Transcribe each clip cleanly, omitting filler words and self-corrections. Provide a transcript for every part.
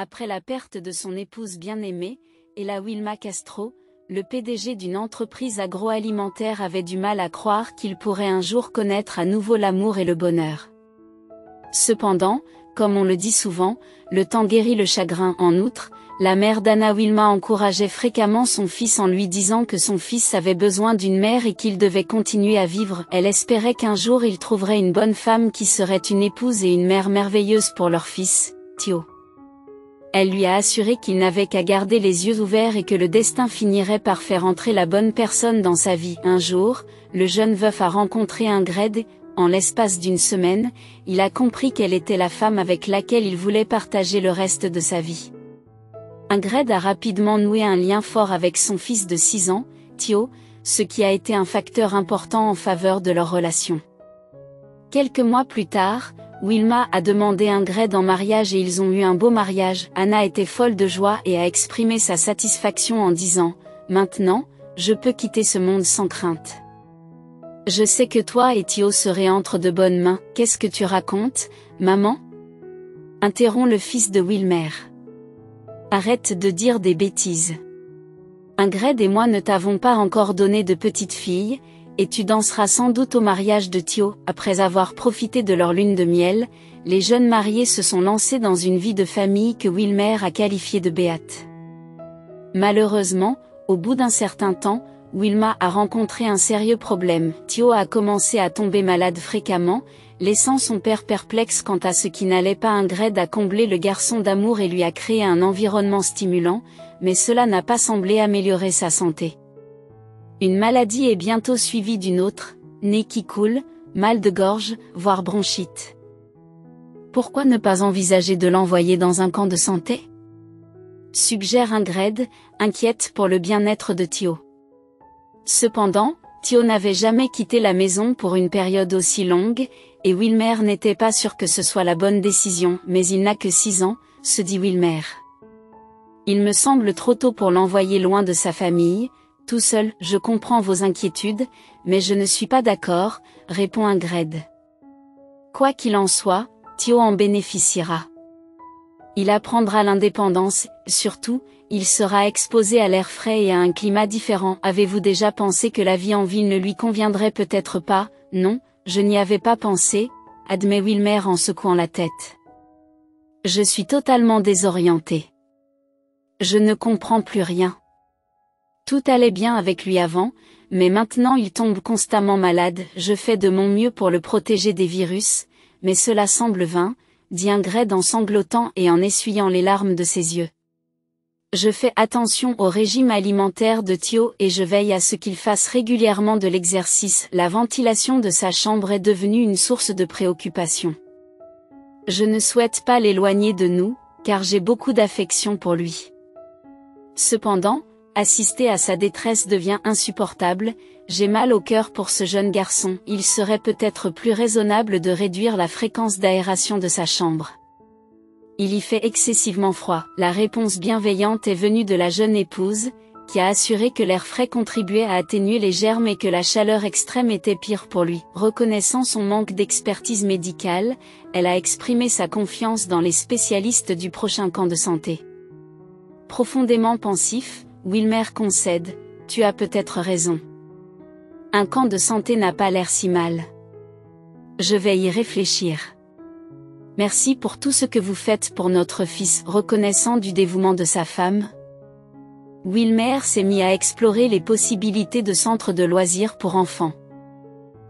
Après la perte de son épouse bien-aimée, Ella Wilma Castro, le PDG d'une entreprise agroalimentaire avait du mal à croire qu'il pourrait un jour connaître à nouveau l'amour et le bonheur. Cependant, comme on le dit souvent, le temps guérit le chagrin. En outre, la mère d'Anna Wilma encourageait fréquemment son fils en lui disant que son fils avait besoin d'une mère et qu'il devait continuer à vivre. Elle espérait qu'un jour il trouverait une bonne femme qui serait une épouse et une mère merveilleuse pour leur fils, Theo. Elle lui a assuré qu'il n'avait qu'à garder les yeux ouverts et que le destin finirait par faire entrer la bonne personne dans sa vie. Un jour, le jeune veuf a rencontré Ingrid. En l'espace d'une semaine, il a compris qu'elle était la femme avec laquelle il voulait partager le reste de sa vie. Ingrid a rapidement noué un lien fort avec son fils de 6 ans, Theo, ce qui a été un facteur important en faveur de leur relation. Quelques mois plus tard, Wilma a demandé Ingrid en mariage et ils ont eu un beau mariage. Anna était folle de joie et a exprimé sa satisfaction en disant « Maintenant, je peux quitter ce monde sans crainte. Je sais que toi et Theo serez entre de bonnes mains. Qu'est-ce que tu racontes, maman ?» interrompt le fils de Wilmer. « Arrête de dire des bêtises. Ingrid et moi ne t'avons pas encore donné de petite fille, et tu danseras sans doute au mariage de Theo. » Après avoir profité de leur lune de miel, les jeunes mariés se sont lancés dans une vie de famille que Wilmer a qualifiée de béate. Malheureusement, au bout d'un certain temps, Wilma a rencontré un sérieux problème. Theo a commencé à tomber malade fréquemment, laissant son père perplexe quant à ce qui n'allait pas. Ingrid a comblé le garçon d'amour et lui a créé un environnement stimulant, mais cela n'a pas semblé améliorer sa santé. Une maladie est bientôt suivie d'une autre, nez qui coule, mal de gorge, voire bronchite. Pourquoi ne pas envisager de l'envoyer dans un camp de santé ? Suggère Ingrid, inquiète pour le bien-être de Theo. Cependant, Theo n'avait jamais quitté la maison pour une période aussi longue, et Wilmer n'était pas sûr que ce soit la bonne décision. Mais il n'a que 6 ans, se dit Wilmer. Il me semble trop tôt pour l'envoyer loin de sa famille, tout seul. Je comprends vos inquiétudes, mais je ne suis pas d'accord, répond Ingrid. Quoi qu'il en soit, Theo en bénéficiera. Il apprendra l'indépendance, surtout, il sera exposé à l'air frais et à un climat différent. Avez-vous déjà pensé que la vie en ville ne lui conviendrait peut-être pas ? Non, je n'y avais pas pensé, admet Wilmer en secouant la tête. Je suis totalement désorienté. Je ne comprends plus rien. Tout allait bien avec lui avant, mais maintenant il tombe constamment malade. Je fais de mon mieux pour le protéger des virus, mais cela semble vain, dit Ingrid en sanglotant et en essuyant les larmes de ses yeux. Je fais attention au régime alimentaire de Theo et je veille à ce qu'il fasse régulièrement de l'exercice. La ventilation de sa chambre est devenue une source de préoccupation. Je ne souhaite pas l'éloigner de nous, car j'ai beaucoup d'affection pour lui. Cependant, assister à sa détresse devient insupportable. J'ai mal au cœur pour ce jeune garçon. Il serait peut-être plus raisonnable de réduire la fréquence d'aération de sa chambre. Il y fait excessivement froid. La réponse bienveillante est venue de la jeune épouse, qui a assuré que l'air frais contribuait à atténuer les germes et que la chaleur extrême était pire pour lui. Reconnaissant son manque d'expertise médicale, elle a exprimé sa confiance dans les spécialistes du prochain camp de santé. Profondément pensif, Wilmer concède, « Tu as peut-être raison. Un camp de santé n'a pas l'air si mal. Je vais y réfléchir. Merci pour tout ce que vous faites pour notre fils. » Reconnaissant du dévouement de sa femme, Wilmer s'est mis à explorer les possibilités de centres de loisirs pour enfants.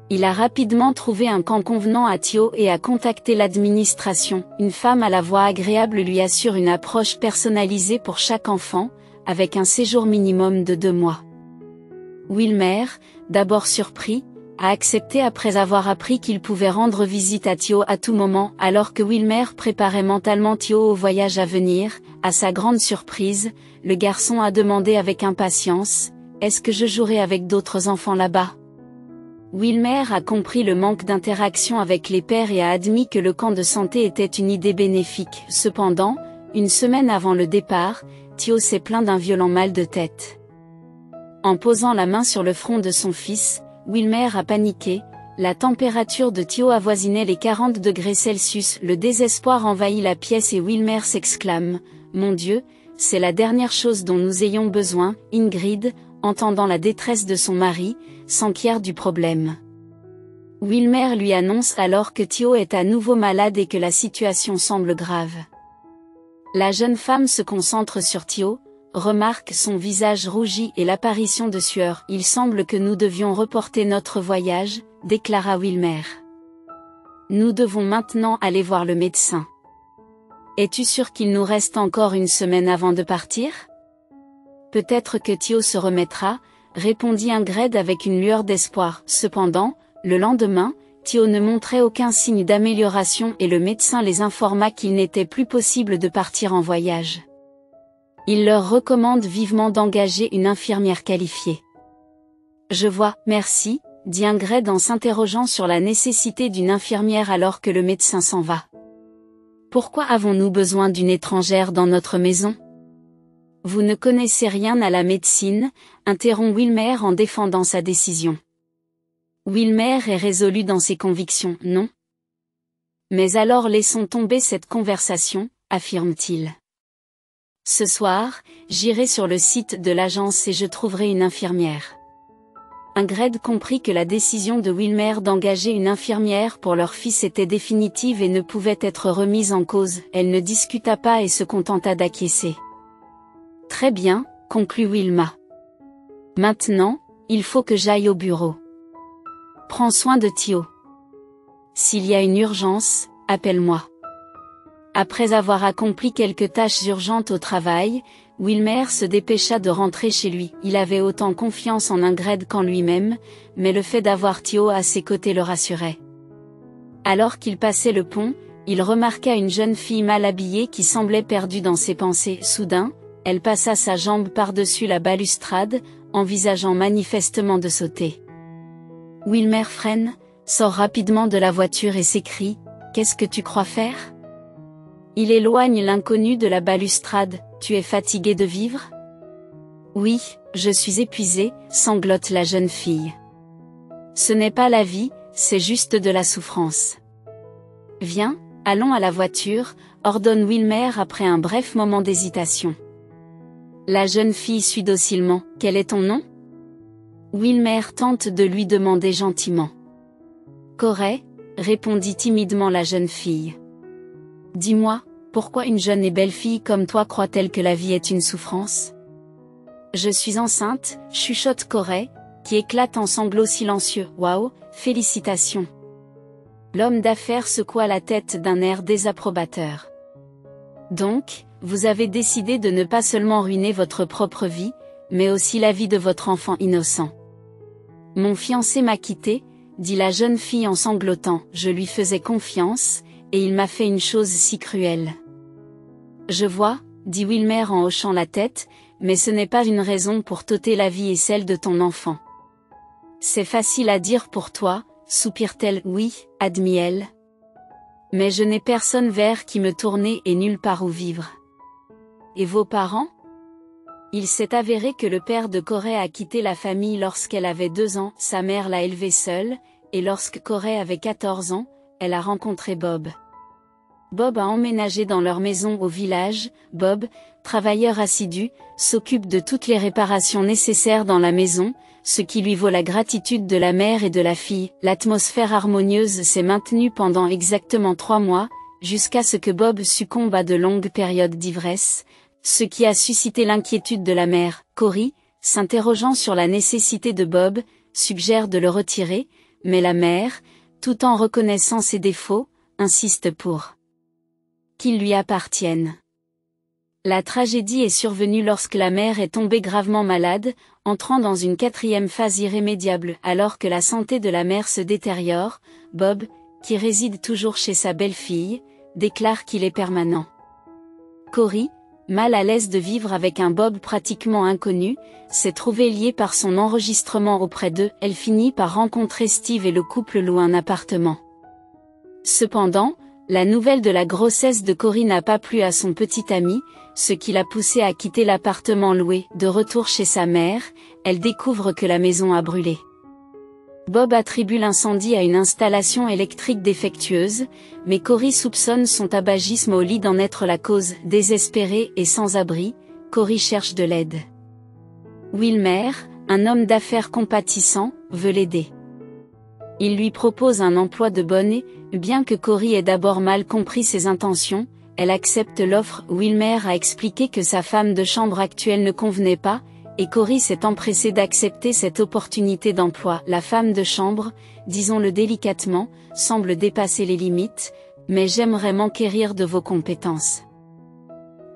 Il a rapidement trouvé un camp convenant à Theo et a contacté l'administration. Une femme à la voix agréable lui assure une approche personnalisée pour chaque enfant, avec un séjour minimum de 2 mois. Wilmer, d'abord surpris, a accepté après avoir appris qu'il pouvait rendre visite à Theo à tout moment. Alors que Wilmer préparait mentalement Theo au voyage à venir, à sa grande surprise, le garçon a demandé avec impatience, « Est-ce que je jouerai avec d'autres enfants là-bas ?» Wilmer a compris le manque d'interaction avec les pairs et a admis que le camp de santé était une idée bénéfique. Cependant, une semaine avant le départ, Theo s'est plaint d'un violent mal de tête. En posant la main sur le front de son fils, Wilmer a paniqué, La température de Thio avoisinait les 40 degrés Celsius. Le désespoir envahit la pièce et Wilmer s'exclame « Mon Dieu, c'est la dernière chose dont nous ayons besoin », Ingrid, entendant la détresse de son mari, s'enquiert du problème. Wilmer lui annonce alors que Thio est à nouveau malade et que la situation semble grave. La jeune femme se concentre sur Thio, remarque son visage rougi et l'apparition de sueur. « Il semble que nous devions reporter notre voyage », déclara Wilmer. « Nous devons maintenant aller voir le médecin. Es-tu sûr qu'il nous reste encore une semaine avant de partir ? Peut-être que Thio se remettra, répondit Ingrid avec une lueur d'espoir. Cependant, le lendemain, Thio ne montrait aucun signe d'amélioration et le médecin les informa qu'il n'était plus possible de partir en voyage. Il leur recommande vivement d'engager une infirmière qualifiée. « Je vois, merci », dit Ingrid en s'interrogeant sur la nécessité d'une infirmière alors que le médecin s'en va. « Pourquoi avons-nous besoin d'une étrangère dans notre maison ? Vous ne connaissez rien à la médecine, interrompt Wilmer en défendant sa décision. Wilmer est résolu dans ses convictions, non ? Mais alors laissons tomber cette conversation, affirme-t-il. Ce soir, j'irai sur le site de l'agence et je trouverai une infirmière. Ingrid comprit que la décision de Wilmer d'engager une infirmière pour leur fils était définitive et ne pouvait être remise en cause. Elle ne discuta pas et se contenta d'acquiescer. Très bien, conclut Wilma. Maintenant, il faut que j'aille au bureau. Prends soin de Thio. S'il y a une urgence, appelle-moi. Après avoir accompli quelques tâches urgentes au travail, Wilmer se dépêcha de rentrer chez lui. Il avait autant confiance en Ingrid qu'en lui-même, mais le fait d'avoir Thio à ses côtés le rassurait. Alors qu'il passait le pont, il remarqua une jeune fille mal habillée qui semblait perdue dans ses pensées. Soudain, elle passa sa jambe par-dessus la balustrade, envisageant manifestement de sauter. Wilmer freine, sort rapidement de la voiture et s'écrie « Qu'est-ce que tu crois faire ?» Il éloigne l'inconnu de la balustrade. « Tu es fatigué de vivre ?»« Oui, je suis épuisée, » sanglote la jeune fille. « Ce n'est pas la vie, c'est juste de la souffrance. »« Viens, allons à la voiture », ordonne Wilmer après un bref moment d'hésitation. La jeune fille suit docilement. « Quel est ton nom ?» Wilmer tente de lui demander gentiment. « Corey », répondit timidement la jeune fille. « Dis-moi, pourquoi une jeune et belle fille comme toi croit-elle que la vie est une souffrance ? » « Je suis enceinte, » chuchote Corey, qui éclate en sanglots silencieux. « Waouh, félicitations !» L'homme d'affaires secoua la tête d'un air désapprobateur. « Donc, vous avez décidé de ne pas seulement ruiner votre propre vie, mais aussi la vie de votre enfant innocent. » « Mon fiancé m'a quitté, » dit la jeune fille en sanglotant. « Je lui faisais confiance, et il m'a fait une chose si cruelle. »« Je vois, » dit Wilmer en hochant la tête, « mais ce n'est pas une raison pour t'ôter la vie et celle de ton enfant. »« C'est facile à dire pour toi, » soupire-t-elle. « Oui, » admit elle. « Mais je n'ai personne vers qui me tourner et nulle part où vivre. »« Et vos parents ? » Il s'est avéré que le père de Corey a quitté la famille lorsqu'elle avait 2 ans, sa mère l'a élevée seule, et lorsque Corey avait 14 ans, elle a rencontré Bob. Bob a emménagé dans leur maison au village. Bob, travailleur assidu, s'occupe de toutes les réparations nécessaires dans la maison, ce qui lui vaut la gratitude de la mère et de la fille. L'atmosphère harmonieuse s'est maintenue pendant exactement 3 mois, jusqu'à ce que Bob succombe à de longues périodes d'ivresse, ce qui a suscité l'inquiétude de la mère. Cory, s'interrogeant sur la nécessité de Bob, suggère de le retirer, mais la mère, tout en reconnaissant ses défauts, insiste pour qu'il lui appartienne. La tragédie est survenue lorsque la mère est tombée gravement malade, entrant dans une 4e phase irrémédiable. Alors que la santé de la mère se détériore, Bob, qui réside toujours chez sa belle-fille, déclare qu'il est permanent. Cory, mal à l'aise de vivre avec un Bob pratiquement inconnu, s'est trouvée liée par son enregistrement auprès d'eux. Elle finit par rencontrer Steve et le couple loue un appartement. Cependant, la nouvelle de la grossesse de Cory n'a pas plu à son petit ami, ce qui l'a poussé à quitter l'appartement loué. De retour chez sa mère, elle découvre que la maison a brûlé. Bob attribue l'incendie à une installation électrique défectueuse, mais Cory soupçonne son tabagisme au lit d'en être la cause. Désespéré et sans abri, Cory cherche de l'aide. Wilmer, un homme d'affaires compatissant, veut l'aider. Il lui propose un emploi de bonne, bien que Cory ait d'abord mal compris ses intentions, elle accepte l'offre. Wilmer a expliqué que sa femme de chambre actuelle ne convenait pas, et Cory s'est empressé d'accepter cette opportunité d'emploi. La femme de chambre, disons-le délicatement, semble dépasser les limites, mais j'aimerais m'enquérir de vos compétences.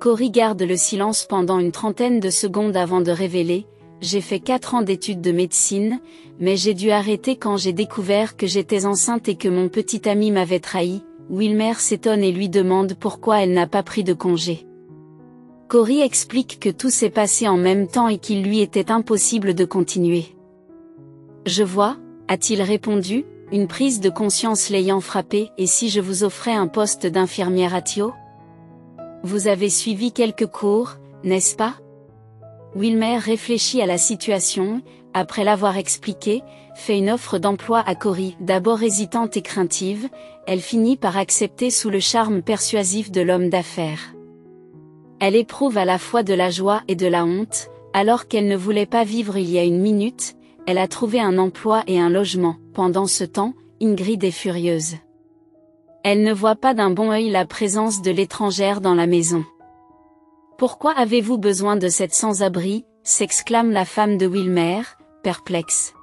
Cory garde le silence pendant une trentaine de secondes avant de révéler: j'ai fait 4 ans d'études de médecine, mais j'ai dû arrêter quand j'ai découvert que j'étais enceinte et que mon petit ami m'avait trahi. Wilmer s'étonne et lui demande pourquoi elle n'a pas pris de congé. Cory explique que tout s'est passé en même temps et qu'il lui était impossible de continuer. Je vois, a-t-il répondu, une prise de conscience l'ayant frappé. Et si je vous offrais un poste d'infirmière à Thio? Vous avez suivi quelques cours, n'est-ce pas? Wilmer réfléchit à la situation, après l'avoir expliqué, fait une offre d'emploi à Cory. D'abord hésitante et craintive, elle finit par accepter sous le charme persuasif de l'homme d'affaires. Elle éprouve à la fois de la joie et de la honte, alors qu'elle ne voulait pas vivre il y a une minute, elle a trouvé un emploi et un logement. Pendant ce temps, Ingrid est furieuse. Elle ne voit pas d'un bon œil la présence de l'étrangère dans la maison. Pourquoi avez-vous besoin de cette sans-abri? S'exclame la femme de Wilmer, perplexe.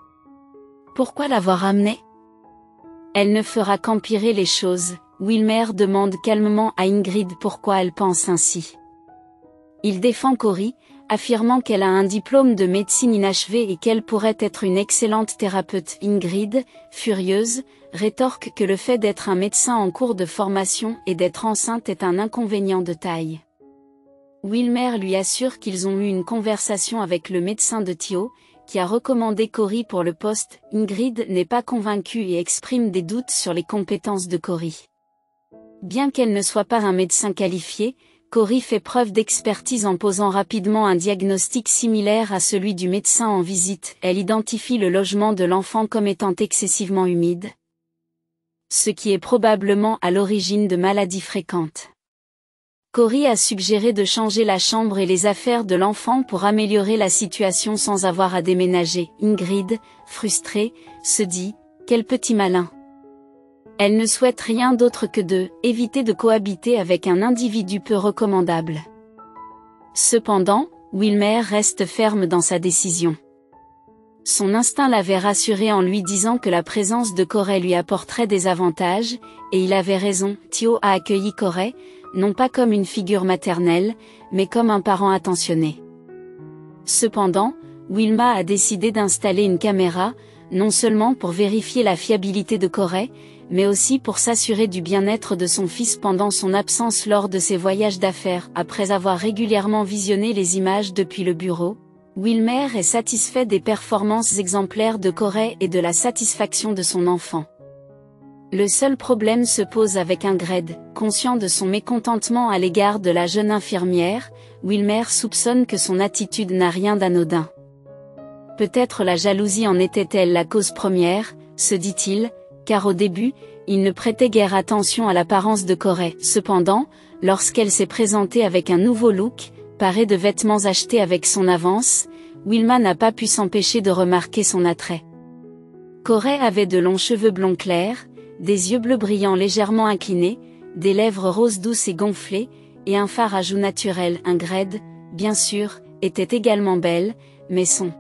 Pourquoi l'avoir amenée? Elle ne fera qu'empirer les choses. Wilmer demande calmement à Ingrid pourquoi elle pense ainsi. Il défend Cory, affirmant qu'elle a un diplôme de médecine inachevé et qu'elle pourrait être une excellente thérapeute. Ingrid, furieuse, rétorque que le fait d'être un médecin en cours de formation et d'être enceinte est un inconvénient de taille. Wilmer lui assure qu'ils ont eu une conversation avec le médecin de Thio, qui a recommandé Cory pour le poste. Ingrid n'est pas convaincue et exprime des doutes sur les compétences de Cory. Bien qu'elle ne soit pas un médecin qualifié, Cory fait preuve d'expertise en posant rapidement un diagnostic similaire à celui du médecin en visite. Elle identifie le logement de l'enfant comme étant excessivement humide, ce qui est probablement à l'origine de maladies fréquentes. Cory a suggéré de changer la chambre et les affaires de l'enfant pour améliorer la situation sans avoir à déménager. Ingrid, frustrée, se dit « Quel petit malin !» Elle ne souhaite rien d'autre que de éviter de cohabiter avec un individu peu recommandable. Cependant, Wilmer reste ferme dans sa décision. Son instinct l'avait rassuré en lui disant que la présence de Cory lui apporterait des avantages, et il avait raison. Thio a accueilli Cory, non pas comme une figure maternelle, mais comme un parent attentionné. Cependant, Wilma a décidé d'installer une caméra, non seulement pour vérifier la fiabilité de Cory, mais aussi pour s'assurer du bien-être de son fils pendant son absence lors de ses voyages d'affaires. Après avoir régulièrement visionné les images depuis le bureau, Wilmer est satisfait des performances exemplaires de Cory et de la satisfaction de son enfant. Le seul problème se pose avec Ingrid. Conscient de son mécontentement à l'égard de la jeune infirmière, Wilmer soupçonne que son attitude n'a rien d'anodin. Peut-être la jalousie en était-elle la cause première, se dit-il, car au début, il ne prêtait guère attention à l'apparence de Cory. Cependant, lorsqu'elle s'est présentée avec un nouveau look, parée de vêtements achetés avec son avance, Wilma n'a pas pu s'empêcher de remarquer son attrait. Cory avait de longs cheveux blonds clairs, des yeux bleus brillants légèrement inclinés, des lèvres roses douces et gonflées, et un fard à joues naturel. Ingrid, bien sûr, était également belle, mais son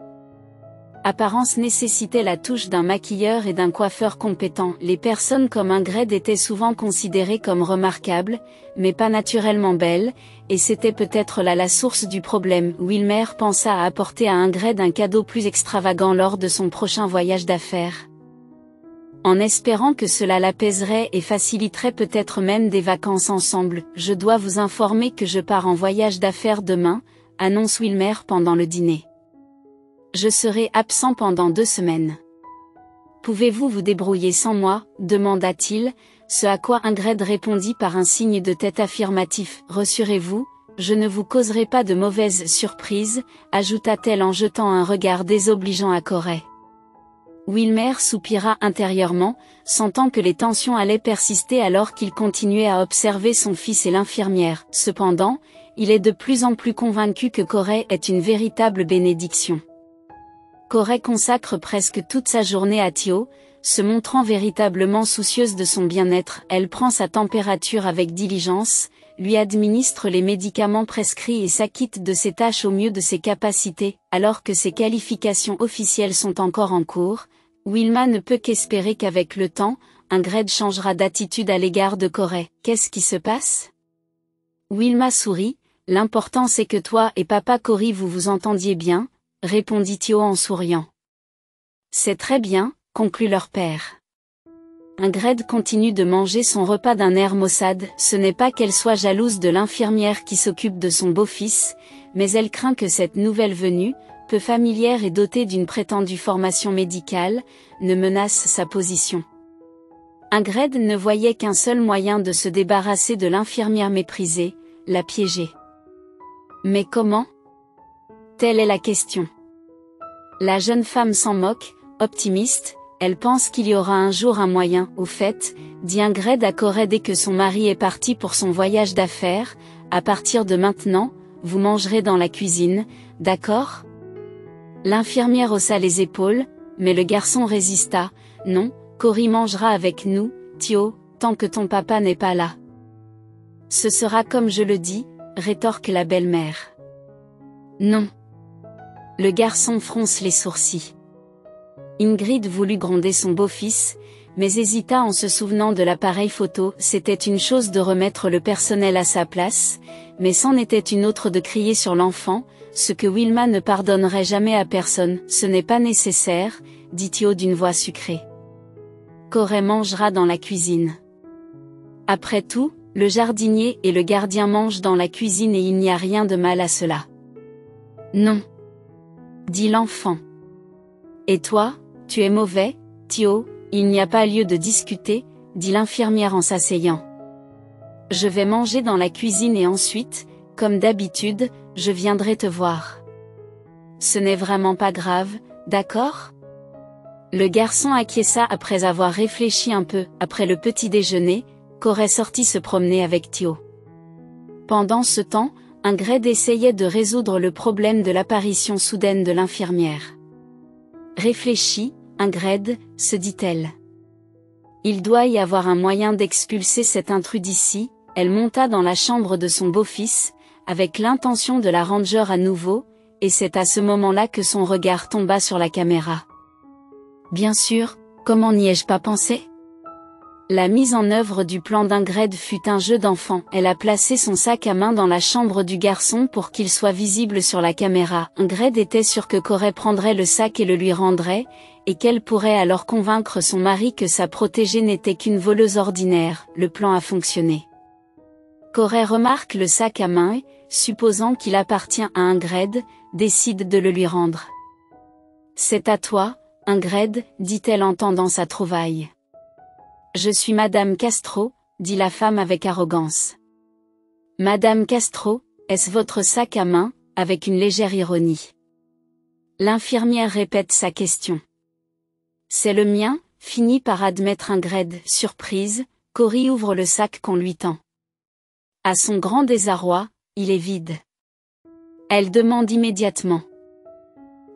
apparence nécessitait la touche d'un maquilleur et d'un coiffeur compétent. Les personnes comme Ingrid étaient souvent considérées comme remarquables, mais pas naturellement belles, et c'était peut-être là la source du problème. Wilmer pensa à apporter à Ingrid un cadeau plus extravagant lors de son prochain voyage d'affaires, en espérant que cela l'apaiserait et faciliterait peut-être même des vacances ensemble. Je dois vous informer que je pars en voyage d'affaires demain, annonce Wilmer pendant le dîner. Je serai absent pendant 2 semaines. Pouvez-vous vous débrouiller sans moi, demanda-t-il, ce à quoi Ingrid répondit par un signe de tête affirmatif. Rassurez-vous, je ne vous causerai pas de mauvaises surprises, ajouta-t-elle en jetant un regard désobligeant à Cory. Wilmer soupira intérieurement, sentant que les tensions allaient persister alors qu'il continuait à observer son fils et l'infirmière. Cependant, il est de plus en plus convaincu que Corey est une véritable bénédiction. Corey consacre presque toute sa journée à Thio, se montrant véritablement soucieuse de son bien-être. Elle prend sa température avec diligence, lui administre les médicaments prescrits et s'acquitte de ses tâches au mieux de ses capacités. Alors que ses qualifications officielles sont encore en cours, Wilma ne peut qu'espérer qu'avec le temps, Ingrid changera d'attitude à l'égard de Corey. Qu'est-ce qui se passe? Wilma sourit. L'important c'est que toi et papa Cory vous vous entendiez bien, répondit Thio en souriant. C'est très bien, conclut leur père. Ingrid continue de manger son repas d'un air maussade. Ce n'est pas qu'elle soit jalouse de l'infirmière qui s'occupe de son beau-fils, mais elle craint que cette nouvelle venue, peu familière et dotée d'une prétendue formation médicale, ne menace sa position. Ingrid ne voyait qu'un seul moyen de se débarrasser de l'infirmière méprisée, la piéger. Mais comment? Telle est la question. La jeune femme s'en moque, optimiste, elle pense qu'il y aura un jour un moyen. Au fait, dit Ingrid à Corey dès que son mari est parti pour son voyage d'affaires, à partir de maintenant, vous mangerez dans la cuisine, d'accord? L'infirmière haussa les épaules, mais le garçon résista. Non, Cory mangera avec nous, Thio, tant que ton papa n'est pas là. Ce sera comme je le dis, rétorque la belle-mère. Non. Le garçon fronce les sourcils. Ingrid voulut gronder son beau-fils, mais hésita en se souvenant de l'appareil photo. C'était une chose de remettre le personnel à sa place, mais c'en était une autre de crier sur l'enfant, ce que Wilma ne pardonnerait jamais à personne. Ce n'est pas nécessaire, dit Thio d'une voix sucrée. Corey mangera dans la cuisine. Après tout, le jardinier et le gardien mangent dans la cuisine et il n'y a rien de mal à cela. Non. Dit l'enfant. Et toi, tu es mauvais, Thio, il n'y a pas lieu de discuter, dit l'infirmière en s'asseyant. Je vais manger dans la cuisine et ensuite, comme d'habitude, je viendrai te voir. Ce n'est vraiment pas grave, d'accord? Le garçon acquiesça après avoir réfléchi un peu. Après le petit déjeuner, Corey sortit se promener avec Thio. Pendant ce temps, Ingrid essayait de résoudre le problème de l'apparition soudaine de l'infirmière. Réfléchis, Ingrid, se dit-elle. Il doit y avoir un moyen d'expulser cet intrus d'ici. Elle monta dans la chambre de son beau-fils, avec l'intention de la ranger à nouveau, et c'est à ce moment-là que son regard tomba sur la caméra. Bien sûr, comment n'y ai-je pas pensé? La mise en œuvre du plan d'Ingrid fut un jeu d'enfant. Elle a placé son sac à main dans la chambre du garçon pour qu'il soit visible sur la caméra. Ingrid était sûre que Corey prendrait le sac et le lui rendrait, et qu'elle pourrait alors convaincre son mari que sa protégée n'était qu'une voleuse ordinaire. Le plan a fonctionné. Corey remarque le sac à main et, supposant qu'il appartient à Ingrid, décide de le lui rendre. C'est à toi, Ingrid, dit-elle en tendant sa trouvaille. Je suis Madame Castro, dit la femme avec arrogance. Madame Castro, est-ce votre sac à main, avec une légère ironie. L'infirmière répète sa question. C'est le mien, finit par admettre Ingrid. Surprise, Cory ouvre le sac qu'on lui tend. À son grand désarroi, il est vide. Elle demande immédiatement.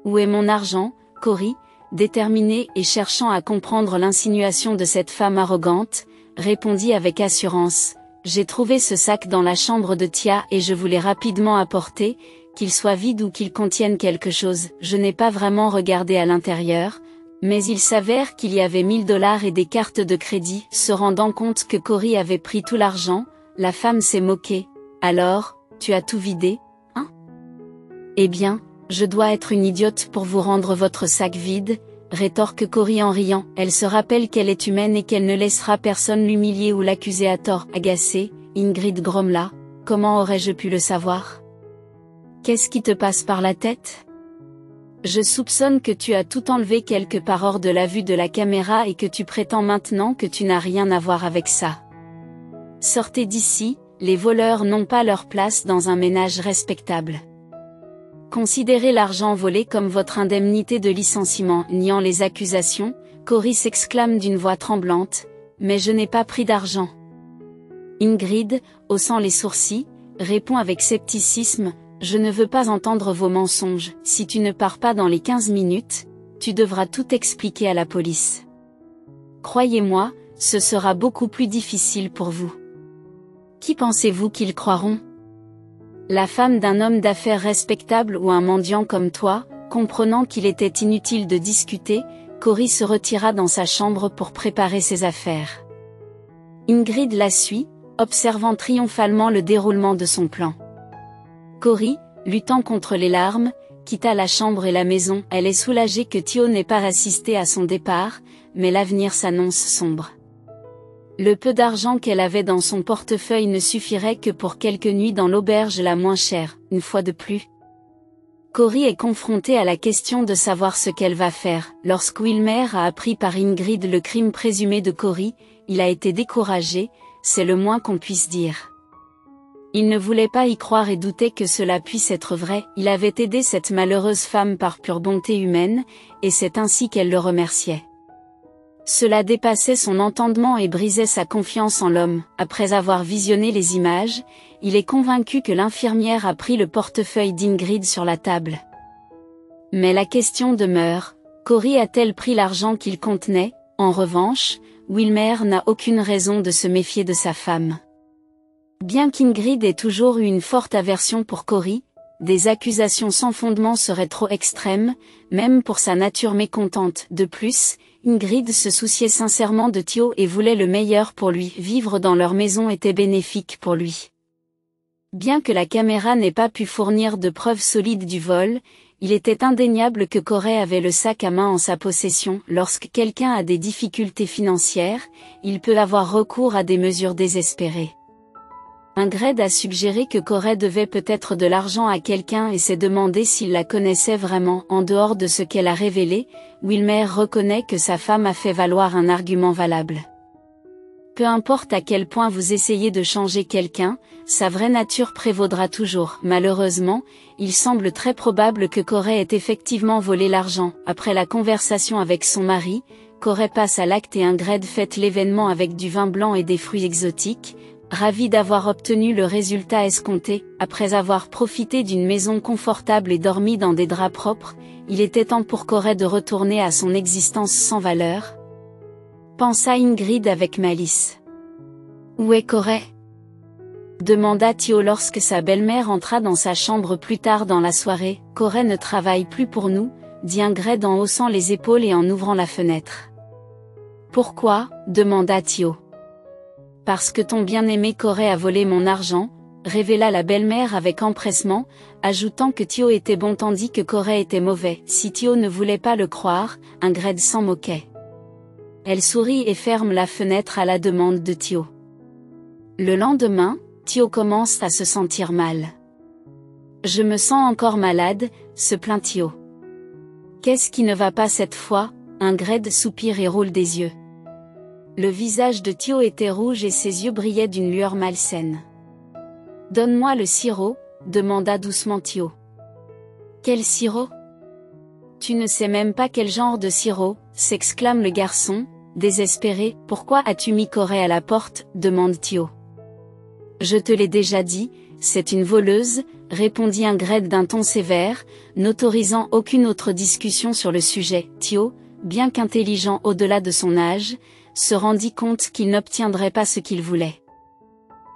Où est mon argent, Cory? Déterminée et cherchant à comprendre l'insinuation de cette femme arrogante, répondit avec assurance. J'ai trouvé ce sac dans la chambre de Tia et je vous l'ai rapidement apporté, qu'il soit vide ou qu'il contienne quelque chose. Je n'ai pas vraiment regardé à l'intérieur, mais il s'avère qu'il y avait $1000 et des cartes de crédit. Se rendant compte que Cory avait pris tout l'argent, la femme s'est moquée. Alors, tu as tout vidé, hein? Eh bien, je dois être une idiote pour vous rendre votre sac vide, rétorque Cory en riant. Elle se rappelle qu'elle est humaine et qu'elle ne laissera personne l'humilier ou l'accuser à tort. Agacée, Ingrid grommela. Comment aurais-je pu le savoir? Qu'est-ce qui te passe par la tête? Je soupçonne que tu as tout enlevé quelque part hors de la vue de la caméra et que tu prétends maintenant que tu n'as rien à voir avec ça. Sortez d'ici, les voleurs n'ont pas leur place dans un ménage respectable. Considérez l'argent volé comme votre indemnité de licenciement. Niant les accusations, Corey s'exclame d'une voix tremblante, « Mais je n'ai pas pris d'argent. » Ingrid, haussant les sourcils, répond avec scepticisme, « Je ne veux pas entendre vos mensonges. Si tu ne pars pas dans les 15 minutes, tu devras tout expliquer à la police. Croyez-moi, ce sera beaucoup plus difficile pour vous. » Qui pensez-vous qu'ils croiront? La femme d'un homme d'affaires respectable ou un mendiant comme toi? Comprenant qu'il était inutile de discuter, Corey se retira dans sa chambre pour préparer ses affaires. Ingrid la suit, observant triomphalement le déroulement de son plan. Corey, luttant contre les larmes, quitta la chambre et la maison. Elle est soulagée que Thio n'ait pas assisté à son départ, mais l'avenir s'annonce sombre. Le peu d'argent qu'elle avait dans son portefeuille ne suffirait que pour quelques nuits dans l'auberge la moins chère, une fois de plus. Corey est confrontée à la question de savoir ce qu'elle va faire. Lorsque Wilmer a appris par Ingrid le crime présumé de Corey, il a été découragé, c'est le moins qu'on puisse dire. Il ne voulait pas y croire et doutait que cela puisse être vrai. Il avait aidé cette malheureuse femme par pure bonté humaine, et c'est ainsi qu'elle le remerciait. Cela dépassait son entendement et brisait sa confiance en l'homme. Après avoir visionné les images, il est convaincu que l'infirmière a pris le portefeuille d'Ingrid sur la table. Mais la question demeure, Corey a-t-elle pris l'argent qu'il contenait? En revanche, Wilmer n'a aucune raison de se méfier de sa femme. Bien qu'Ingrid ait toujours eu une forte aversion pour Corey, des accusations sans fondement seraient trop extrêmes, même pour sa nature mécontente. De plus, Ingrid se souciait sincèrement de Thio et voulait le meilleur pour lui. Vivre dans leur maison était bénéfique pour lui. Bien que la caméra n'ait pas pu fournir de preuves solides du vol, il était indéniable que Corey avait le sac à main en sa possession. Lorsque quelqu'un a des difficultés financières, il peut avoir recours à des mesures désespérées. Ingrid a suggéré que Corey devait peut-être de l'argent à quelqu'un et s'est demandé s'il la connaissait vraiment. En dehors de ce qu'elle a révélé, Wilmer reconnaît que sa femme a fait valoir un argument valable. Peu importe à quel point vous essayez de changer quelqu'un, sa vraie nature prévaudra toujours. Malheureusement, il semble très probable que Corey ait effectivement volé l'argent. Après la conversation avec son mari, Corey passe à l'acte et Ingrid fête l'événement avec du vin blanc et des fruits exotiques. Ravi d'avoir obtenu le résultat escompté, après avoir profité d'une maison confortable et dormi dans des draps propres, il était temps pour Corey de retourner à son existence sans valeur. Pensa Ingrid avec malice. Où est Corey? Demanda Thio lorsque sa belle-mère entra dans sa chambre plus tard dans la soirée. Corey ne travaille plus pour nous, dit Ingrid en haussant les épaules et en ouvrant la fenêtre. Pourquoi? Demanda Thio. Parce que ton bien-aimé Corey a volé mon argent, révéla la belle-mère avec empressement, ajoutant que Thio était bon tandis que Corey était mauvais. Si Thio ne voulait pas le croire, Ingrid s'en moquait. Elle sourit et ferme la fenêtre à la demande de Thio. Le lendemain, Thio commence à se sentir mal. Je me sens encore malade, se plaint Thio. Qu'est-ce qui ne va pas cette fois? Ingrid soupire et roule des yeux. Le visage de Thio était rouge et ses yeux brillaient d'une lueur malsaine. Donne-moi le sirop, demanda doucement Thio. Quel sirop? Tu ne sais même pas quel genre de sirop, s'exclame le garçon, désespéré. Pourquoi as-tu mis Corey à la porte? Demande Thio. Je te l'ai déjà dit, c'est une voleuse, répondit Ingrid d'un ton sévère, n'autorisant aucune autre discussion sur le sujet. Thio, bien qu'intelligent au-delà de son âge, se rendit compte qu'il n'obtiendrait pas ce qu'il voulait.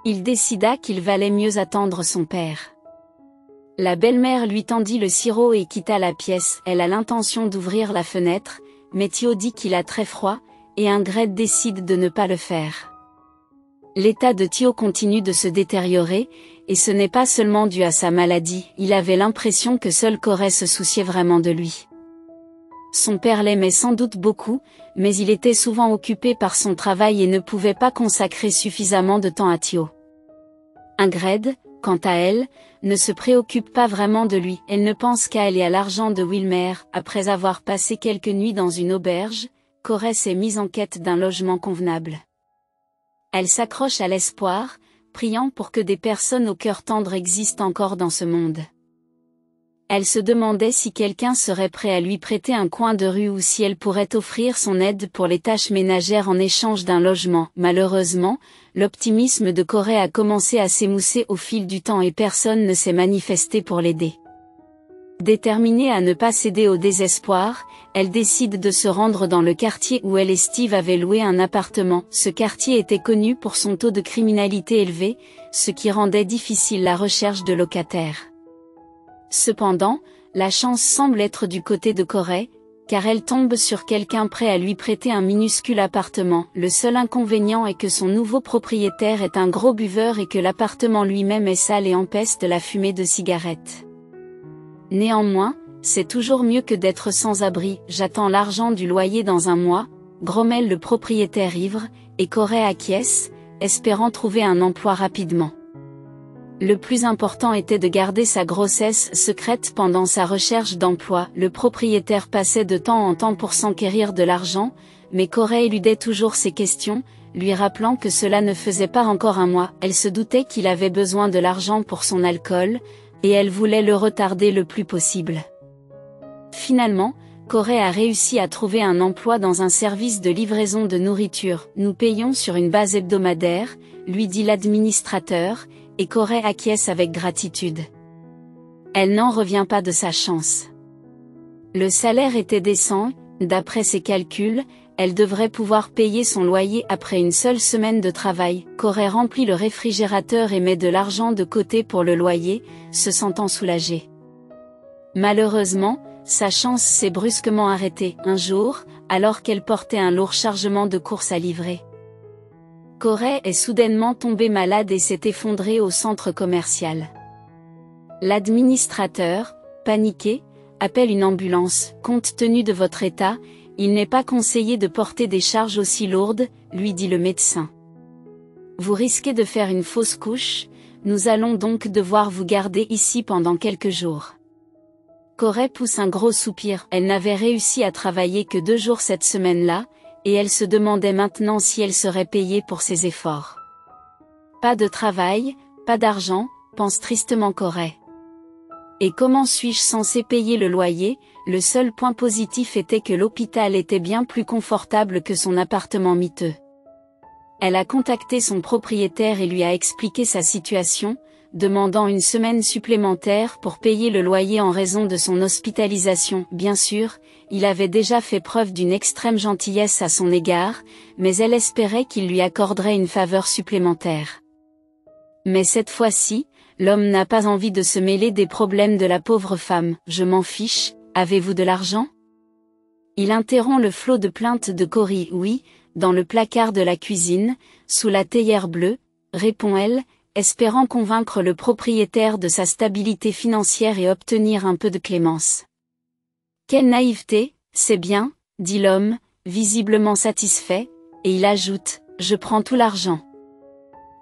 Il décida qu'il valait mieux attendre son père. La belle-mère lui tendit le sirop et quitta la pièce. Elle a l'intention d'ouvrir la fenêtre, mais Thio dit qu'il a très froid, et Ingrid décide de ne pas le faire. L'état de Thio continue de se détériorer, et ce n'est pas seulement dû à sa maladie. Il avait l'impression que seul Corey se souciait vraiment de lui. Son père l'aimait sans doute beaucoup, mais il était souvent occupé par son travail et ne pouvait pas consacrer suffisamment de temps à Thio. Ingrid, quant à elle, ne se préoccupe pas vraiment de lui. Elle ne pense qu'à elle et à l'argent de Wilmer. Après avoir passé quelques nuits dans une auberge, Corey s'est mise en quête d'un logement convenable. Elle s'accroche à l'espoir, priant pour que des personnes au cœur tendre existent encore dans ce monde. Elle se demandait si quelqu'un serait prêt à lui prêter un coin de rue ou si elle pourrait offrir son aide pour les tâches ménagères en échange d'un logement. Malheureusement, l'optimisme de Corey a commencé à s'émousser au fil du temps et personne ne s'est manifesté pour l'aider. Déterminée à ne pas céder au désespoir, elle décide de se rendre dans le quartier où elle et Steve avaient loué un appartement. Ce quartier était connu pour son taux de criminalité élevé, ce qui rendait difficile la recherche de locataires. Cependant, la chance semble être du côté de Corey, car elle tombe sur quelqu'un prêt à lui prêter un minuscule appartement. Le seul inconvénient est que son nouveau propriétaire est un gros buveur et que l'appartement lui-même est sale et empeste la fumée de cigarettes. Néanmoins, c'est toujours mieux que d'être sans abri. J'attends l'argent du loyer dans un mois, grommelle le propriétaire ivre, et Corey acquiesce, espérant trouver un emploi rapidement. Le plus important était de garder sa grossesse secrète pendant sa recherche d'emploi. Le propriétaire passait de temps en temps pour s'enquérir de l'argent, mais Corey éludait toujours ses questions, lui rappelant que cela ne faisait pas encore un mois. Elle se doutait qu'il avait besoin de l'argent pour son alcool, et elle voulait le retarder le plus possible. Finalement, Corey a réussi à trouver un emploi dans un service de livraison de nourriture. Nous payons sur une base hebdomadaire, lui dit l'administrateur, et Corey acquiesce avec gratitude. Elle n'en revient pas de sa chance. Le salaire était décent, d'après ses calculs, elle devrait pouvoir payer son loyer après une seule semaine de travail. Corey remplit le réfrigérateur et met de l'argent de côté pour le loyer, se sentant soulagée. Malheureusement, sa chance s'est brusquement arrêtée, un jour, alors qu'elle portait un lourd chargement de courses à livrer. Corey est soudainement tombée malade et s'est effondrée au centre commercial. L'administrateur, paniqué, appelle une ambulance. Compte tenu de votre état, il n'est pas conseillé de porter des charges aussi lourdes, lui dit le médecin. Vous risquez de faire une fausse couche, nous allons donc devoir vous garder ici pendant quelques jours. Corey pousse un gros soupir. Elle n'avait réussi à travailler que 2 jours cette semaine-là, et elle se demandait maintenant si elle serait payée pour ses efforts. Pas de travail, pas d'argent, pense tristement Corey. Et comment suis-je censée payer le loyer? Le seul point positif était que l'hôpital était bien plus confortable que son appartement miteux. Elle a contacté son propriétaire et lui a expliqué sa situation, demandant une semaine supplémentaire pour payer le loyer en raison de son hospitalisation. Bien sûr, il avait déjà fait preuve d'une extrême gentillesse à son égard, mais elle espérait qu'il lui accorderait une faveur supplémentaire. Mais cette fois-ci, l'homme n'a pas envie de se mêler des problèmes de la pauvre femme. Je m'en fiche, avez-vous de l'argent? Il interrompt le flot de plaintes de Corey. Oui, dans le placard de la cuisine, sous la théière bleue, répond-elle, espérant convaincre le propriétaire de sa stabilité financière et obtenir un peu de clémence. Quelle naïveté, c'est bien, dit l'homme, visiblement satisfait, et il ajoute, je prends tout l'argent.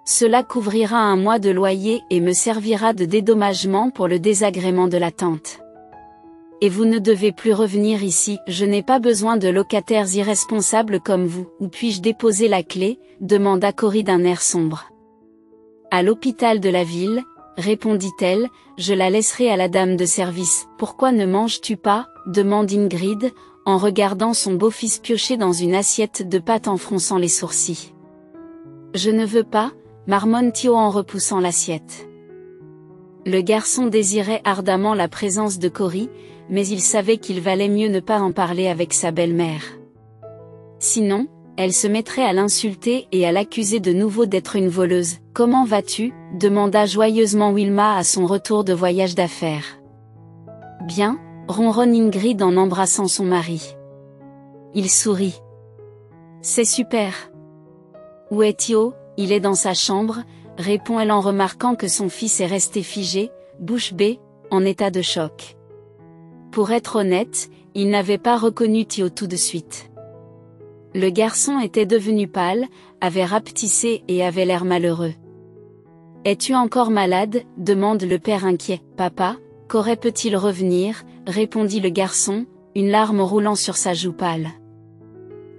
Cela couvrira un mois de loyer et me servira de dédommagement pour le désagrément de la tante. Et vous ne devez plus revenir ici, je n'ai pas besoin de locataires irresponsables comme vous. Où puis-je déposer la clé? Demanda Corey d'un air sombre. À l'hôpital de la ville, répondit-elle, je la laisserai à la dame de service. Pourquoi ne manges-tu pas? Demande Ingrid, en regardant son beau-fils piocher dans une assiette de pâtes en fronçant les sourcils. Je ne veux pas, marmonne Thio en repoussant l'assiette. Le garçon désirait ardemment la présence de Corey, mais il savait qu'il valait mieux ne pas en parler avec sa belle-mère. Sinon, elle se mettrait à l'insulter et à l'accuser de nouveau d'être une voleuse. Comment vas-tu? Demanda joyeusement Wilma à son retour de voyage d'affaires. Bien, ronronne Ingrid en embrassant son mari. Il sourit. C'est super. Où est Thio? Il est dans sa chambre, répond-elle en remarquant que son fils est resté figé, bouche bée, en état de choc. Pour être honnête, il n'avait pas reconnu Thio tout de suite. Le garçon était devenu pâle, avait rapetissé et avait l'air malheureux. « Es-tu encore malade ?» demande le père inquiet. « Papa, Corey peut-il revenir ?» répondit le garçon, une larme roulant sur sa joue pâle.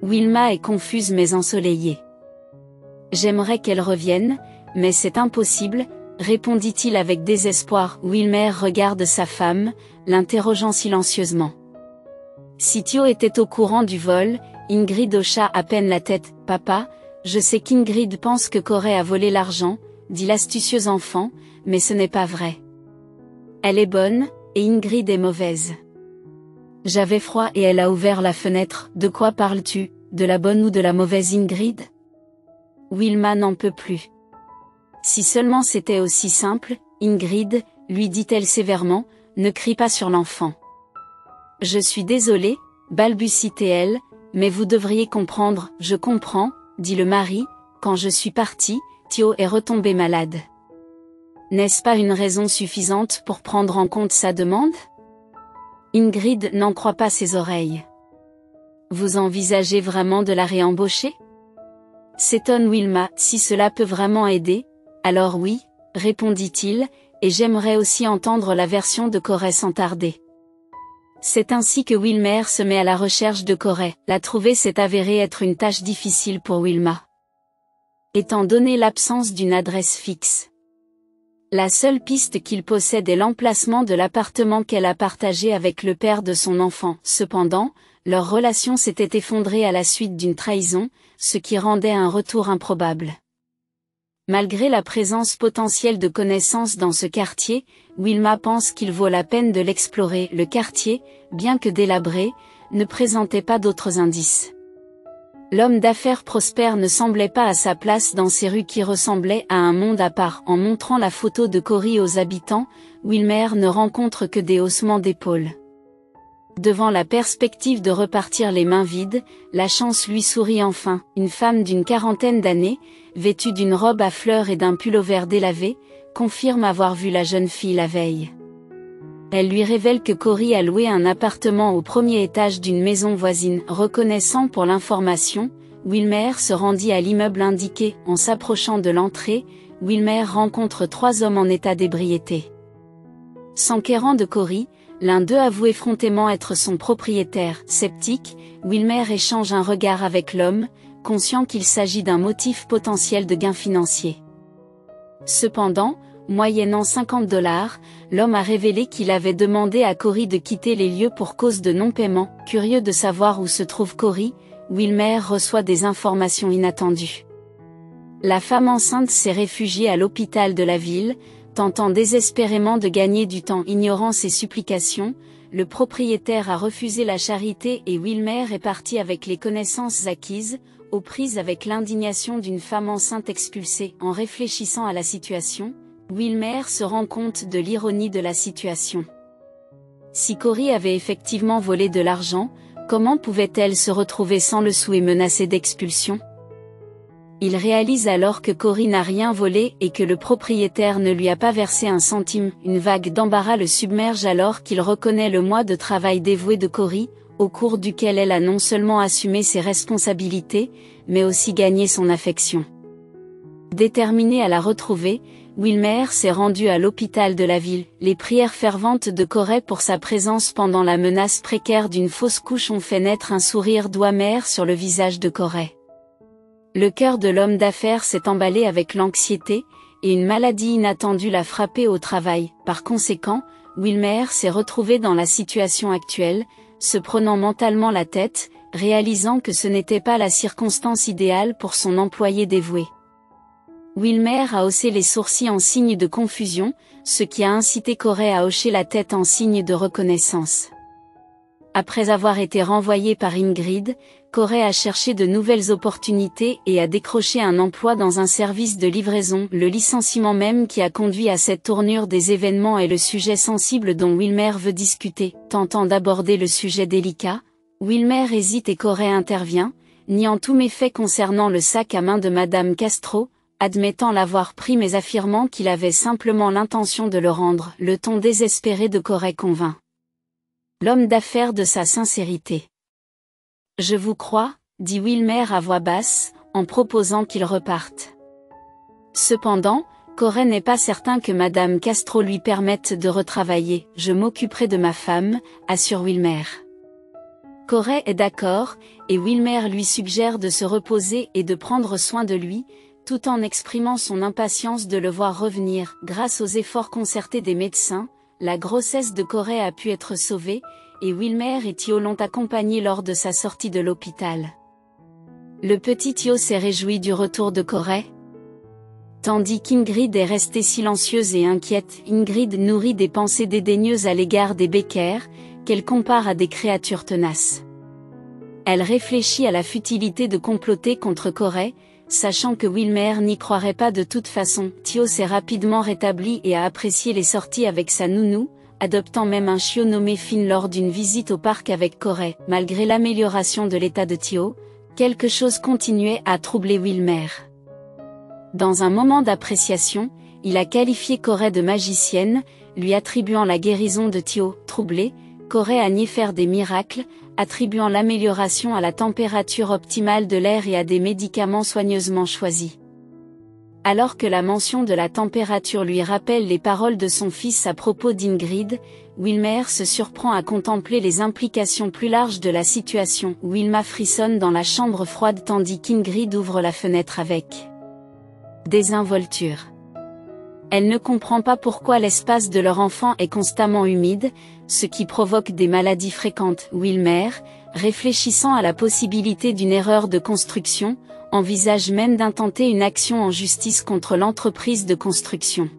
Wilma est confuse mais ensoleillée. « J'aimerais qu'elle revienne, mais c'est impossible, » répondit-il avec désespoir. Wilmer regarde sa femme, l'interrogeant silencieusement. Si Thio était au courant du vol, Ingrid hocha à peine la tête. « Papa, je sais qu'Ingrid pense que Corey a volé l'argent, » dit l'astucieux enfant, « mais ce n'est pas vrai. Elle est bonne, et Ingrid est mauvaise. » J'avais froid et elle a ouvert la fenêtre. « De quoi parles-tu, de la bonne ou de la mauvaise Ingrid ?» Wilma n'en peut plus. « Si seulement c'était aussi simple, Ingrid, » lui dit-elle sévèrement, « ne crie pas sur l'enfant. » « Je suis désolée, » balbutie-t-elle, « mais vous devriez comprendre. »« Je comprends, » dit le mari, « quand je suis partie, Thio est retombé malade. » N'est-ce pas une raison suffisante pour prendre en compte sa demande? Ingrid n'en croit pas ses oreilles. « Vous envisagez vraiment de la réembaucher? » s'étonne Wilma. « Si cela peut vraiment aider, alors oui, » répondit-il, « et j'aimerais aussi entendre la version de Corey sans tarder. » C'est ainsi que Wilmer se met à la recherche de Corey. La trouver s'est avérée être une tâche difficile pour Wilma, étant donné l'absence d'une adresse fixe. La seule piste qu'il possède est l'emplacement de l'appartement qu'elle a partagé avec le père de son enfant. Cependant, leur relation s'était effondrée à la suite d'une trahison, ce qui rendait un retour improbable. Malgré la présence potentielle de connaissances dans ce quartier, Wilma pense qu'il vaut la peine de l'explorer. Le quartier, bien que délabré, ne présentait pas d'autres indices. L'homme d'affaires Prosper ne semblait pas à sa place dans ces rues qui ressemblaient à un monde à part. En montrant la photo de Corey aux habitants, Wilmer ne rencontre que des haussements d'épaules. Devant la perspective de repartir les mains vides, la chance lui sourit enfin. Une femme d'une quarantaine d'années, vêtue d'une robe à fleurs et d'un pullover délavé, confirme avoir vu la jeune fille la veille. Elle lui révèle que Corey a loué un appartement au premier étage d'une maison voisine. Reconnaissant pour l'information, Wilmer se rendit à l'immeuble indiqué. En s'approchant de l'entrée, Wilmer rencontre 3 hommes en état d'ébriété. S'enquérant de Corey, l'un d'eux avoue effrontément être son propriétaire. Sceptique, Wilmer échange un regard avec l'homme, conscient qu'il s'agit d'un motif potentiel de gain financier. Cependant, moyennant $50, l'homme a révélé qu'il avait demandé à Corey de quitter les lieux pour cause de non-paiement. Curieux de savoir où se trouve Corey, Wilmer reçoit des informations inattendues. La femme enceinte s'est réfugiée à l'hôpital de la ville, tentant désespérément de gagner du temps. Ignorant ses supplications, le propriétaire a refusé la charité et Wilmer est parti avec les connaissances acquises, aux prises avec l'indignation d'une femme enceinte expulsée. En réfléchissant à la situation, Wilmer se rend compte de l'ironie de la situation. Si Corey avait effectivement volé de l'argent, comment pouvait-elle se retrouver sans le sou et menacée d'expulsion? Il réalise alors que Corey n'a rien volé et que le propriétaire ne lui a pas versé un centime. Une vague d'embarras le submerge alors qu'il reconnaît le mois de travail dévoué de Corey, au cours duquel elle a non seulement assumé ses responsabilités, mais aussi gagné son affection. Déterminé à la retrouver, Wilmer s'est rendu à l'hôpital de la ville. Les prières ferventes de Corey pour sa présence pendant la menace précaire d'une fausse couche ont fait naître un sourire doux amer sur le visage de Corey. Le cœur de l'homme d'affaires s'est emballé avec l'anxiété, et une maladie inattendue l'a frappé au travail. Par conséquent, Wilmer s'est retrouvé dans la situation actuelle, se prenant mentalement la tête, réalisant que ce n'était pas la circonstance idéale pour son employé dévoué. Wilmer a haussé les sourcils en signe de confusion, ce qui a incité Corey à hocher la tête en signe de reconnaissance. Après avoir été renvoyé par Ingrid, Corey a cherché de nouvelles opportunités et a décroché un emploi dans un service de livraison. Le licenciement même qui a conduit à cette tournure des événements est le sujet sensible dont Wilmer veut discuter. Tentant d'aborder le sujet délicat, Wilmer hésite et Corey intervient, niant tous méfaits concernant le sac à main de Madame Castro, admettant l'avoir pris mais affirmant qu'il avait simplement l'intention de le rendre. Le ton désespéré de Corey convainc l'homme d'affaires de sa sincérité. « Je vous crois, » dit Wilmer à voix basse, en proposant qu'il reparte. Cependant, Corey n'est pas certain que Madame Castro lui permette de retravailler. « Je m'occuperai de ma femme », assure Wilmer. Corey est d'accord, et Wilmer lui suggère de se reposer et de prendre soin de lui, tout en exprimant son impatience de le voir revenir. Grâce aux efforts concertés des médecins, la grossesse de Corey a pu être sauvée, et Wilmer et Thio l'ont accompagné lors de sa sortie de l'hôpital. Le petit Thio s'est réjoui du retour de Corey. Tandis qu'Ingrid est restée silencieuse et inquiète, Ingrid nourrit des pensées dédaigneuses à l'égard des Becker, qu'elle compare à des créatures tenaces. Elle réfléchit à la futilité de comploter contre Corey, sachant que Wilmer n'y croirait pas de toute façon. Thio s'est rapidement rétabli et a apprécié les sorties avec sa nounou, adoptant même un chiot nommé Finn lors d'une visite au parc avec Corey. Malgré l'amélioration de l'état de Thio, quelque chose continuait à troubler Wilmer. Dans un moment d'appréciation, il a qualifié Corey de magicienne, lui attribuant la guérison de Thio. Troublé, Corey a nié faire des miracles, attribuant l'amélioration à la température optimale de l'air et à des médicaments soigneusement choisis. Alors que la mention de la température lui rappelle les paroles de son fils à propos d'Ingrid, Wilmer se surprend à contempler les implications plus larges de la situation. Wilma frissonne dans la chambre froide tandis qu'Ingrid ouvre la fenêtre avec désinvolture. Elle ne comprend pas pourquoi l'espace de leur enfant est constamment humide, ce qui provoque des maladies fréquentes. Wilmer, réfléchissant à la possibilité d'une erreur de construction, envisage même d'intenter une action en justice contre l'entreprise de construction.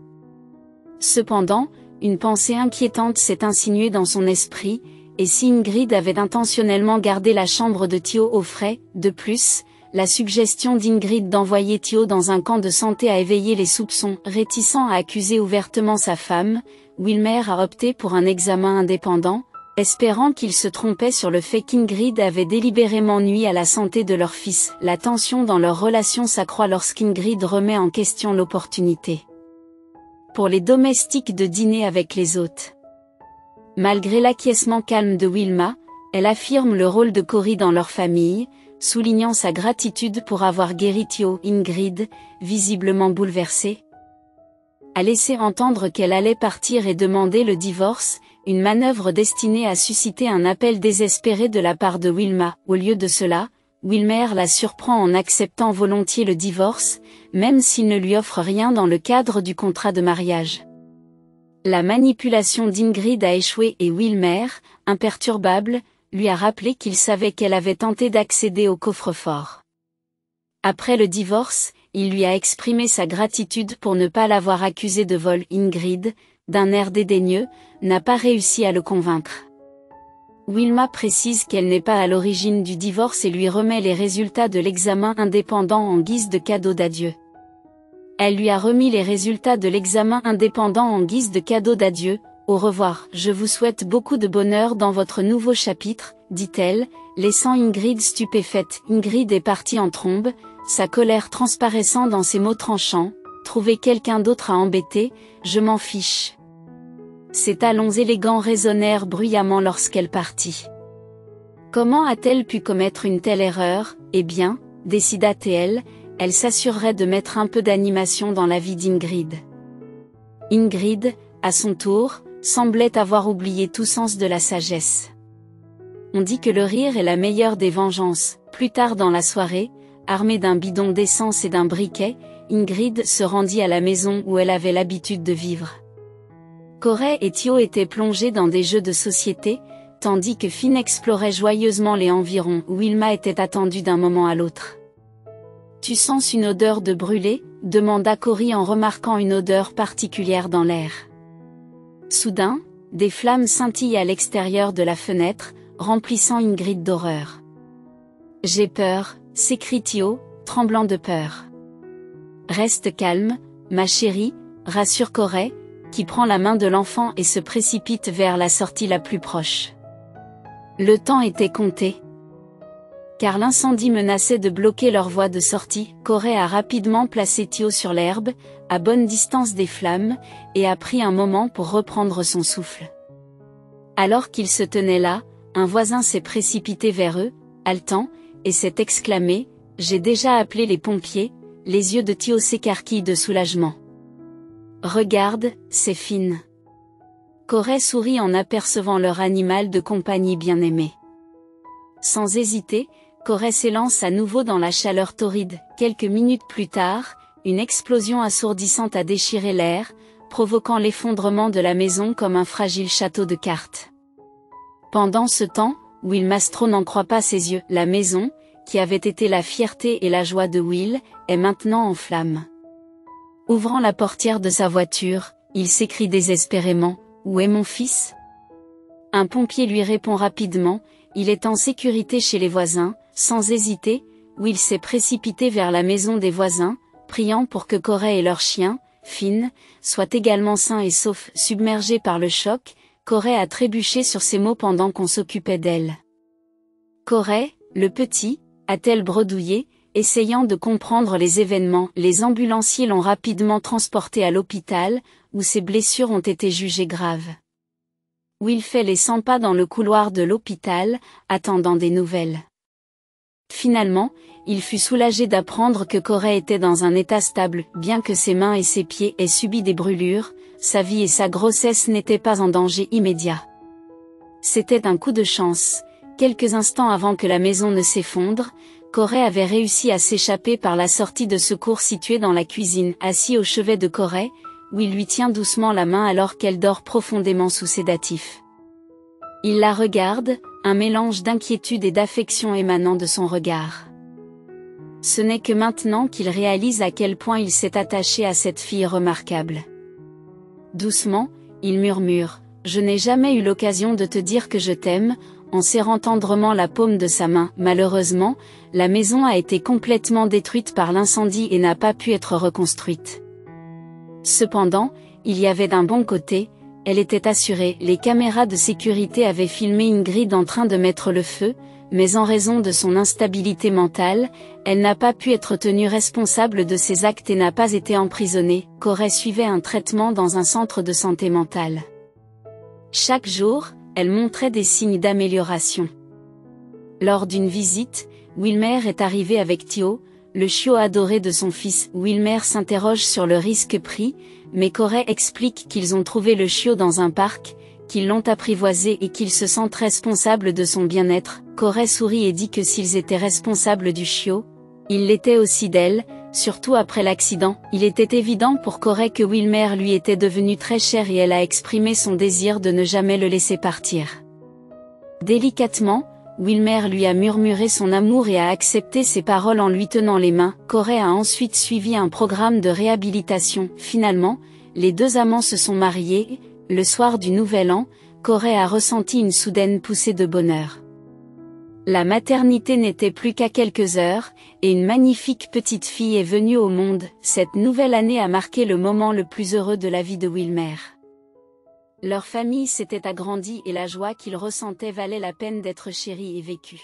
Cependant, une pensée inquiétante s'est insinuée dans son esprit, et si Ingrid avait intentionnellement gardé la chambre de Thio au frais, de plus, la suggestion d'Ingrid d'envoyer Thio dans un camp de santé a éveillé les soupçons. Réticent à accuser ouvertement sa femme, Wilmer a opté pour un examen indépendant, espérant qu'il se trompait sur le fait qu'Ingrid avait délibérément nui à la santé de leur fils. La tension dans leur relation s'accroît lorsqu'Ingrid remet en question l'opportunité pour les domestiques de dîner avec les hôtes. Malgré l'acquiescement calme de Wilma, elle affirme le rôle de Corey dans leur famille, soulignant sa gratitude pour avoir guéri Thio. Ingrid, visiblement bouleversée, a laissé entendre qu'elle allait partir et demander le divorce, une manœuvre destinée à susciter un appel désespéré de la part de Wilma. Au lieu de cela, Wilmer la surprend en acceptant volontiers le divorce, même s'il ne lui offre rien dans le cadre du contrat de mariage. La manipulation d'Ingrid a échoué et Wilmer, imperturbable, lui a rappelé qu'il savait qu'elle avait tenté d'accéder au coffre-fort. Après le divorce, il lui a exprimé sa gratitude pour ne pas l'avoir accusé de vol. Ingrid, d'un air dédaigneux, n'a pas réussi à le convaincre. Wilma précise qu'elle n'est pas à l'origine du divorce et lui remet les résultats de l'examen indépendant en guise de cadeau d'adieu. Elle lui a remis les résultats de l'examen indépendant en guise de cadeau d'adieu. Au revoir, je vous souhaite beaucoup de bonheur dans votre nouveau chapitre, dit-elle, laissant Ingrid stupéfaite. Ingrid est partie en trombe, sa colère transparaissant dans ses mots tranchants. Trouver quelqu'un d'autre à embêter, je m'en fiche. Ses talons élégants résonnèrent bruyamment lorsqu'elle partit. Comment a-t-elle pu commettre une telle erreur? Eh bien, décida-t-elle, elle s'assurerait de mettre un peu d'animation dans la vie d'Ingrid. Ingrid, à son tour, semblait avoir oublié tout sens de la sagesse. On dit que le rire est la meilleure des vengeances. Plus tard dans la soirée, armée d'un bidon d'essence et d'un briquet, Ingrid se rendit à la maison où elle avait l'habitude de vivre. Corey et Thio étaient plongés dans des jeux de société, tandis que Finn explorait joyeusement les environs. Wilma était attendue d'un moment à l'autre. « Tu sens une odeur de brûlé ?» demanda Corey en remarquant une odeur particulière dans l'air. Soudain, des flammes scintillent à l'extérieur de la fenêtre, remplissant Ingrid d'horreur. « J'ai peur !» s'écrie Thio, tremblant de peur. « Reste calme, ma chérie », rassure Corey, qui prend la main de l'enfant et se précipite vers la sortie la plus proche. Le temps était compté. Car l'incendie menaçait de bloquer leur voie de sortie. Corey a rapidement placé Thio sur l'herbe, à bonne distance des flammes, et a pris un moment pour reprendre son souffle. Alors qu'ils se tenaient là, un voisin s'est précipité vers eux, haletant, et s'est exclamé « J'ai déjà appelé les pompiers », les yeux de Thio s'écarquillent de soulagement. « Regarde, c'est Finn. » Corey sourit en apercevant leur animal de compagnie bien-aimé. Sans hésiter, Corey s'élance à nouveau dans la chaleur torride. Quelques minutes plus tard, une explosion assourdissante a déchiré l'air, provoquant l'effondrement de la maison comme un fragile château de cartes. Pendant ce temps, Will Mastro n'en croit pas ses yeux. La maison, qui avait été la fierté et la joie de Will, est maintenant en flammes. Ouvrant la portière de sa voiture, il s'écrie désespérément « Où est mon fils ?» Un pompier lui répond rapidement « Il est en sécurité chez les voisins ». Sans hésiter, Will s'est précipité vers la maison des voisins, priant pour que Corey et leur chien, Finn, soient également sains et saufs. Submergés par le choc, Corey a trébuché sur ses mots pendant qu'on s'occupait d'elle. Corey, le petit, a-t-elle bredouillé, essayant de comprendre les événements. Les ambulanciers l'ont rapidement transporté à l'hôpital, où ses blessures ont été jugées graves. Will fait les 100 pas dans le couloir de l'hôpital, attendant des nouvelles. Finalement, il fut soulagé d'apprendre que Corey était dans un état stable. Bien que ses mains et ses pieds aient subi des brûlures, sa vie et sa grossesse n'étaient pas en danger immédiat. C'était un coup de chance. Quelques instants avant que la maison ne s'effondre, Corey avait réussi à s'échapper par la sortie de secours située dans la cuisine. Assis au chevet de Corey, Will lui tient doucement la main alors qu'elle dort profondément sous sédatif. Il la regarde, un mélange d'inquiétude et d'affection émanant de son regard. Ce n'est que maintenant qu'il réalise à quel point il s'est attaché à cette fille remarquable. Doucement, il murmure « Je n'ai jamais eu l'occasion de te dire que je t'aime », en serrant tendrement la paume de sa main. Malheureusement, la maison a été complètement détruite par l'incendie et n'a pas pu être reconstruite. Cependant, il y avait d'un bon côté. Elle était assurée, les caméras de sécurité avaient filmé Ingrid en train de mettre le feu, mais en raison de son instabilité mentale, elle n'a pas pu être tenue responsable de ses actes et n'a pas été emprisonnée. Corey suivait un traitement dans un centre de santé mentale. Chaque jour, elle montrait des signes d'amélioration. Lors d'une visite, Wilmer est arrivé avec Theo, le chiot adoré de son fils. Wilmer s'interroge sur le risque pris, mais Corey explique qu'ils ont trouvé le chiot dans un parc, qu'ils l'ont apprivoisé et qu'ils se sentent responsables de son bien-être. Corey sourit et dit que s'ils étaient responsables du chiot, ils l'étaient aussi d'elle, surtout après l'accident. Il était évident pour Corey que Wilmer lui était devenu très cher et elle a exprimé son désir de ne jamais le laisser partir. Délicatement, Wilmer lui a murmuré son amour et a accepté ses paroles en lui tenant les mains. Corey a ensuite suivi un programme de réhabilitation. Finalement, les deux amants se sont mariés. Le soir du Nouvel An, Corey a ressenti une soudaine poussée de bonheur. La maternité n'était plus qu'à quelques heures, et une magnifique petite fille est venue au monde. Cette nouvelle année a marqué le moment le plus heureux de la vie de Wilmer. Leur famille s'était agrandie et la joie qu'ils ressentaient valait la peine d'être chérie et vécue.